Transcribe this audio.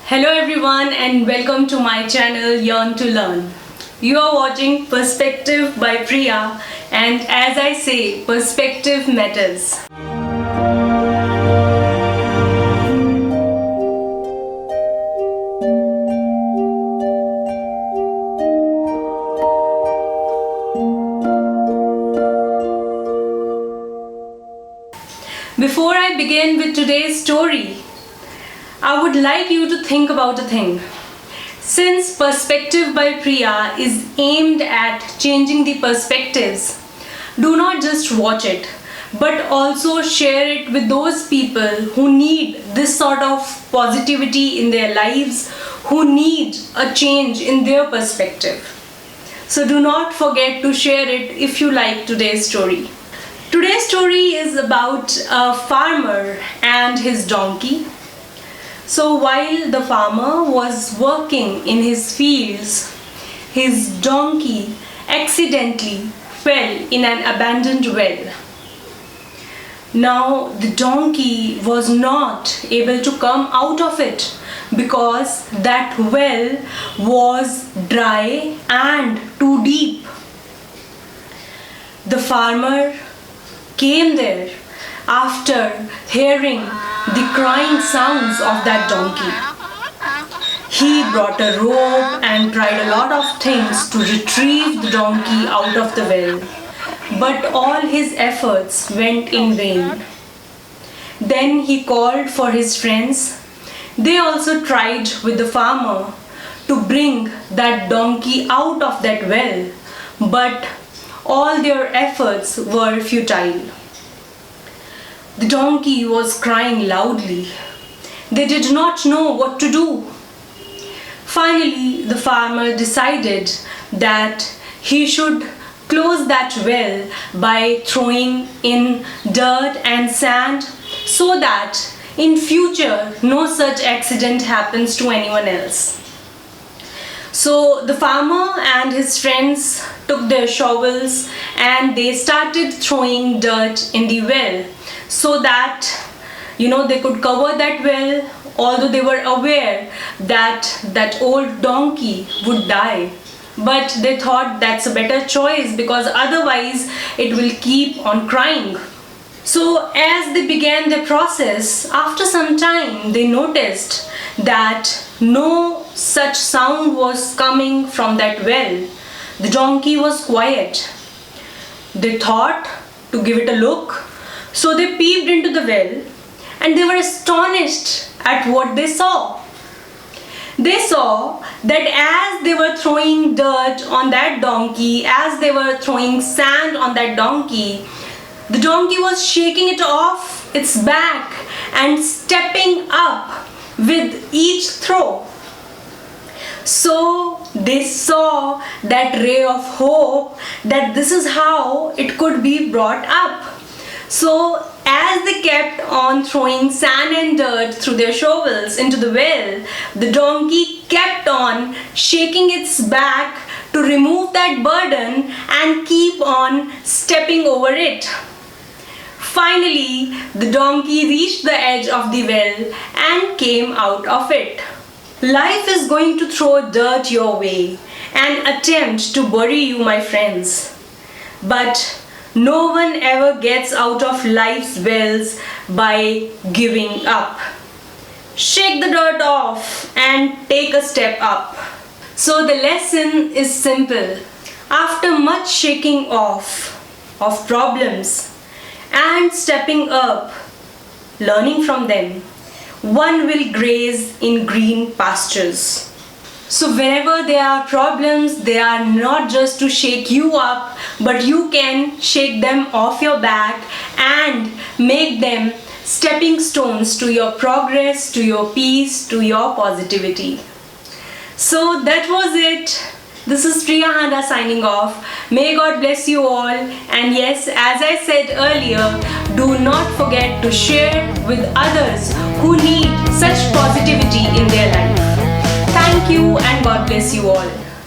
Hello everyone and welcome to my channel Yearn to Learn. You are watching Perspective by Priya, and as I say, perspective matters. Before I begin with today's story, I would like you to think about a thing. Since Perspective by Priya is aimed at changing the perspectives, do not just watch it, but also share it with those people who need this sort of positivity in their lives, who need a change in their perspective. So do not forget to share it if you like today's story. Today's story is about a farmer and his donkey. So while the farmer was working in his fields, his donkey accidentally fell in an abandoned well. Now the donkey was not able to come out of it because that well was dry and too deep. The farmer came there after hearing the crying sounds of that donkey. He brought a rope and tried a lot of things to retrieve the donkey out of the well, but all his efforts went in vain. Then he called for his friends. They also tried with the farmer to bring that donkey out of that well, but all their efforts were futile. The donkey was crying loudly. They did not know what to do. Finally, the farmer decided that he should close that well by throwing in dirt and sand so that in future no such accident happens to anyone else. So the farmer and his friends took their shovels and they started throwing dirt in the well so that they could cover that well, although they were aware that that old donkey would die. But they thought that's a better choice because otherwise it will keep on crying. So as they began the process, after some time they noticed that no such sound was coming from that well. The donkey was quiet. They thought to give it a look. So they peeped into the well and they were astonished at what they saw. They saw that as they were throwing dirt on that donkey, as they were throwing sand on that donkey, the donkey was shaking it off its back and stepping up with each throw. So they saw that ray of hope that this is how it could be brought up. So as they kept on throwing sand and dirt through their shovels into the well, the donkey kept on shaking its back to remove that burden and keep on stepping over it. Finally, the donkey reached the edge of the well and came out of it. Life is going to throw dirt your way and attempt to bury you, my friends. But no one ever gets out of life's wells by giving up. Shake the dirt off and take a step up. So the lesson is simple. After much shaking off of problems and stepping up, learning from them, one will graze in green pastures. So whenever there are problems, they are not just to shake you up, but you can shake them off your back and make them stepping stones to your progress, to your peace, to your positivity. So that was it. This is Priya Handa signing off. May God bless you all. And yes, as I said earlier, do not forget to share with others who need such positivity in their life. Thank you and God bless you all.